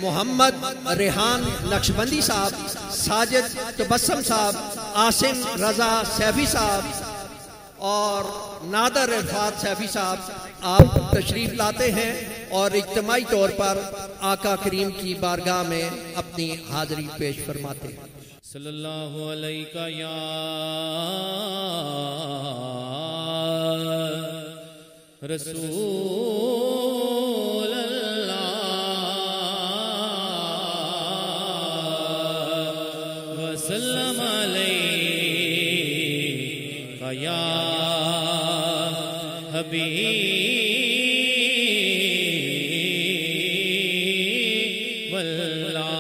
मोहम्मद रेहान नक्शबंदी साहब, साजिद तबस्सुम साहब, आसिम रजा सैफी साहब और नादर इरफात सैफी साहब आप तशरीफ लाते हैं और इज्तिमाई तौर पर आका करीम की बारगाह में अपनी हाजिरी पेश फरमाते हैं। सल्लल्लाहु अलैका या रसूल अल्लाह वसल्लम अलैका या हबीब अल्लाह।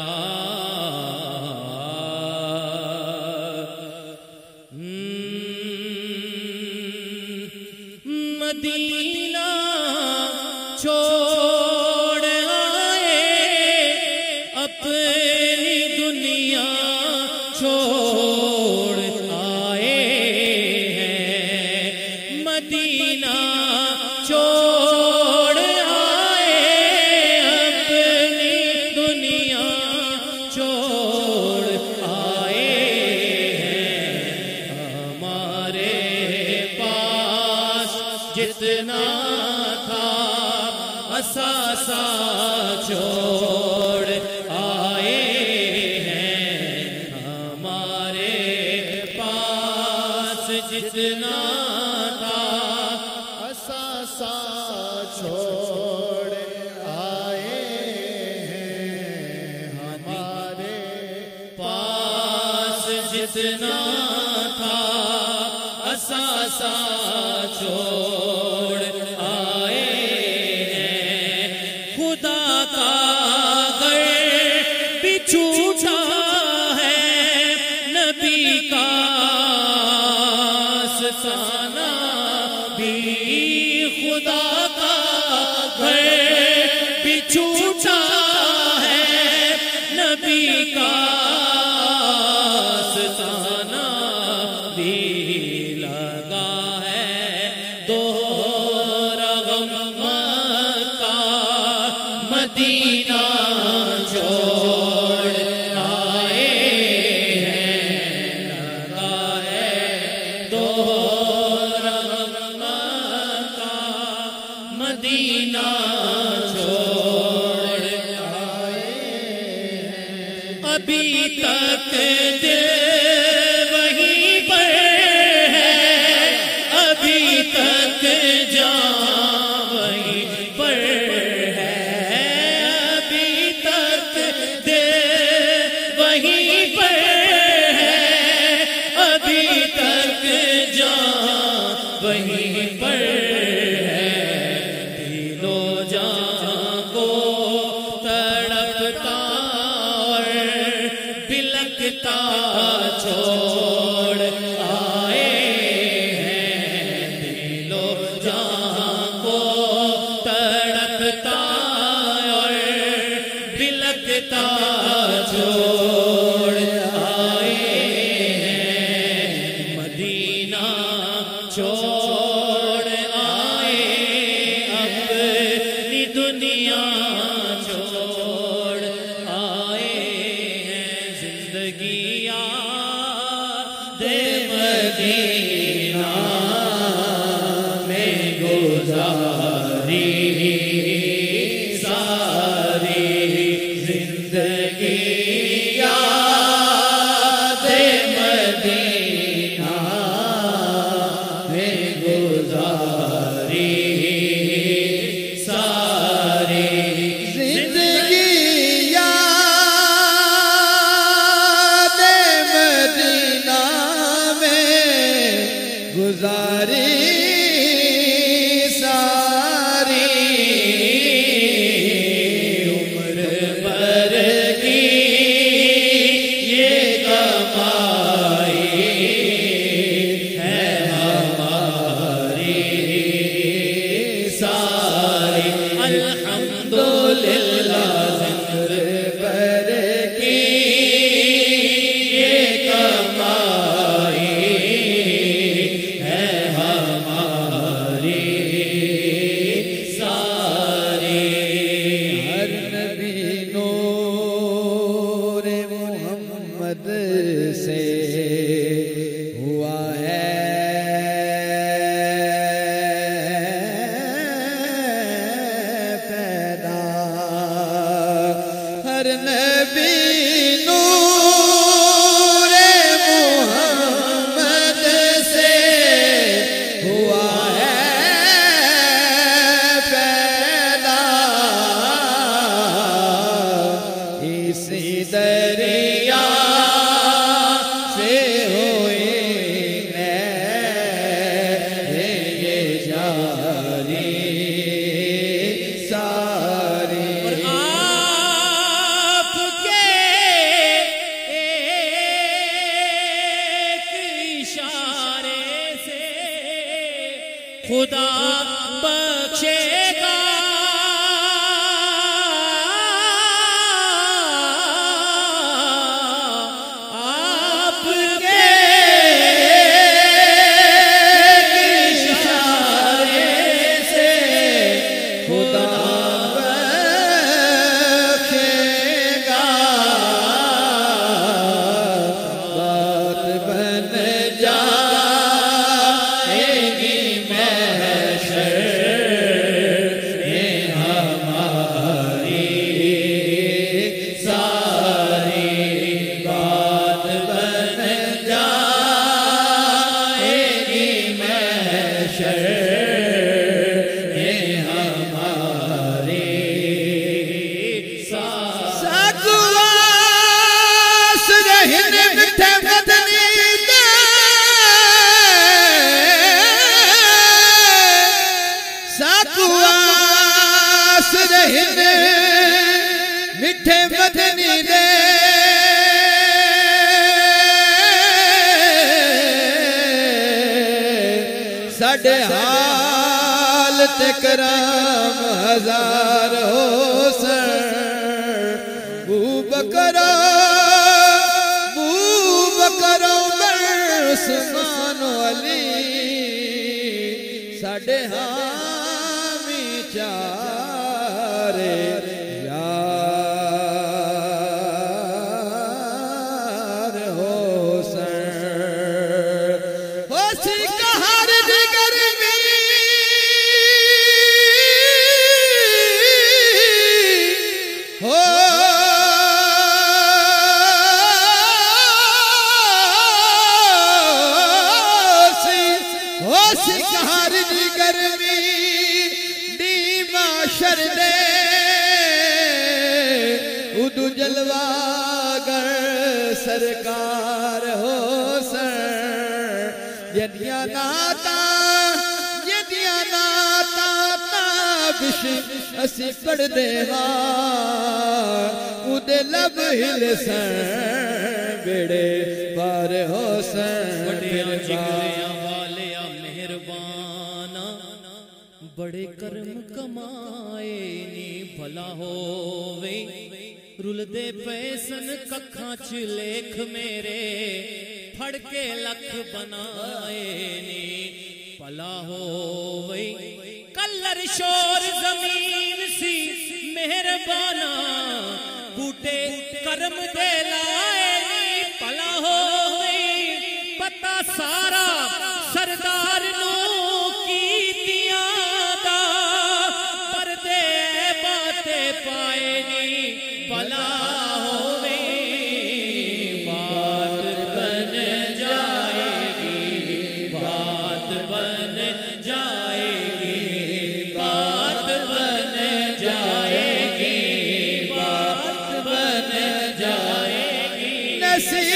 मदीना छोड़ आए अपनी दुनिया छोड़ आए हैं, मदीना छोड़ आए अपनी दुनिया छोड़ आए हैं। हमारे पास जितना था असासा छोड़ आए हैं, हमारे पास जितना था असासा छोड़ आए हैं, हमारे पास जितना था असासा छोड़ आए हैं। खुदा का घर भी छूटा है, नबी का आस्ताना भी, खुदा का घर भी छूटा है, नबी का आस्ताना भी लगा है। दोहरा गम मक्का मदीना छोड़ आए हैं, लगा है दोहरा गम मक्का मदीना छोड़ आए हैं। अभी तक दिल वहीं पर है, अभी तक जान वहीं पर है, अभी तक दिल वहीं पर है, अभी तक जान वहीं पर है। दिलो जान को तड़पता और बिलकता छोड़ आए हैं, दिलो जान को तड़पता और बिलकता छोड़ आए हैं, मदीना छोड़ आए अपनी दुनिया छोड़ आए हैं। जिंदगी याद मदीना में गुजारी सारी, जिंदगी हर नबी नूरे मोहम्मद से हुआ है पैदा, इसी दरिया से हुई ये जारी सारी। और आपके एक इशारे से खुदा बख्शेगा आपके इशारे से खुदा बख्शेगा, बात बन जाएगी महशर में हमारी सारी, बात बन जाएगी महशर में हमारी साकुवास रहन मिठे मदनी दे, साकुवास रहन मिठे मदनी दे, साडे हाल ते कराम हजार हो सर, बू बकरा उस्मान अली, साडे हामी चारे यार हो सर, हो सी कहार दी गर्मी हो कहार दी गर्मी दी माशर दे, उदू जलवागर सरकार हो सर, यदिया नाता ताबिश असी पढ़ देवा, उदे लब हिल सर बेड़े पार हो सर। बड़े कर्म कमाए नी भला होवे, रुलदे पैसन कखां च लेख मेरे, फड़ के लख बनाए नी भला होवे, कलर शोर जमीन सी मेहरबाना, बूटे कर्म दे लाए नी भला होवे, पता सारा सरदार नू पाए नी भला होवे, बात बन जाएगी, बात बन जाएगी, बात बन जाएगी, बात बन जाएगी। नसीब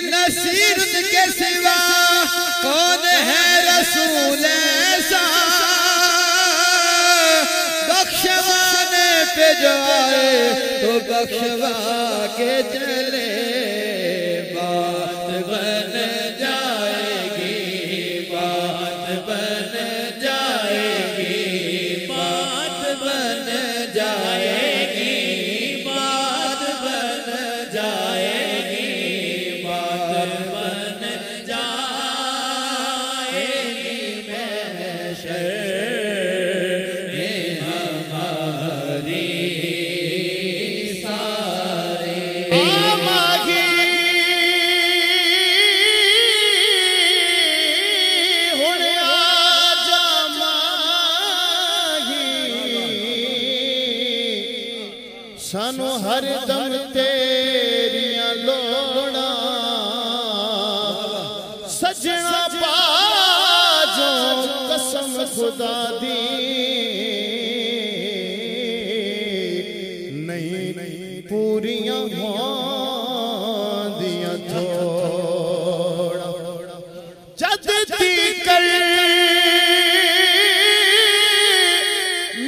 नसीर के सिवा कौन है रसूल ऐसा, बख्शवाने पे जो आए तो बख्शवा के चले, बात बन जाएगी, बात बन जाएगी, बात बन जाएगी, बात बन जाएगी, बात बन जाएगी महशर में हमारी। सानू हर दम तेरिया लोड़ा सजना बाजो कसम खुदा दी नहीं पूरियां होंदियां थोड़ा जद कर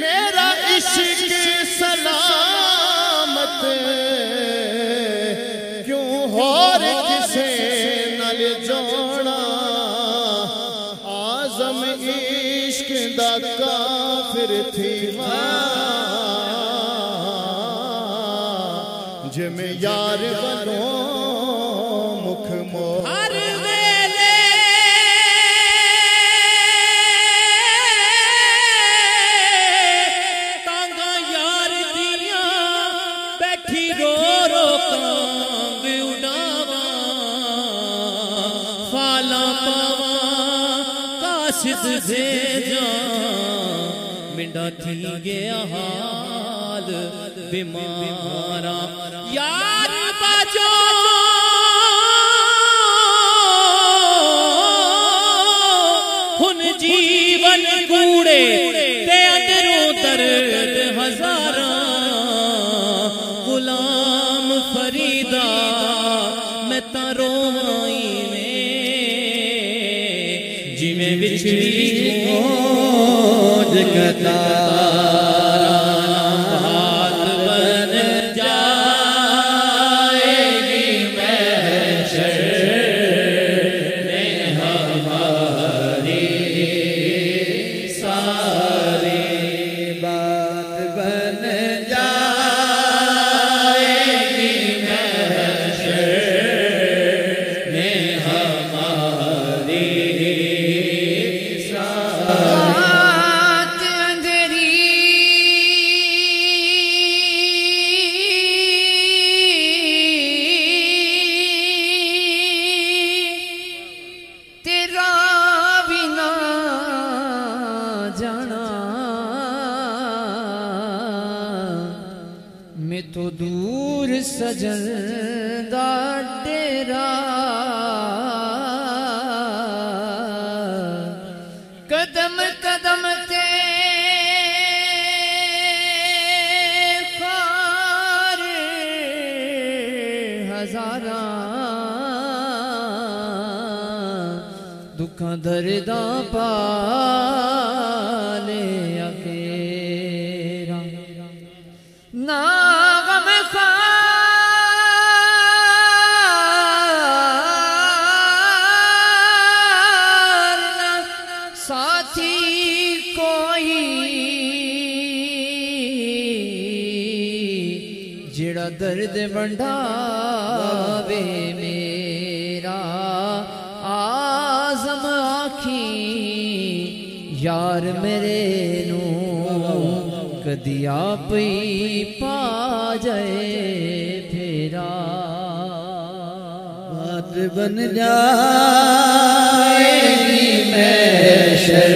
मेरा इश्क सलामत क्यों होर किसे नल जोड़ा आजम इश्क दा काफिर थी जिमें यार बनो मुख मोह हर वेले तांगा यार दिया बैठी रो रो कांग उड़ावा फाला पावा काशिद से जा मिंडा थी गया हाल बीमारा यार बाजो हुन जीवन कूड़े ते अंदरों दर्द हजारा गुलाम फरीदा मैं तारो आई में जिमें बिछड़ी खोज कतारा हाथ बन जाएगी महशर में हमारी सारी बात बन जाएगी महशर में हमारी रात अंधेरी तेरा बिना जाना मैं तो दूर सजन दा डेरा कदम कदम ते खार हजारा दुखा दर्दा पाले अकेरा ना गम खार ना साथी कोई जेड़ा दर्द वंडावे मेरा आजम आखी यार मेरे नू कदी आप ही पा जाए फेरा बात बन जाएगी महशर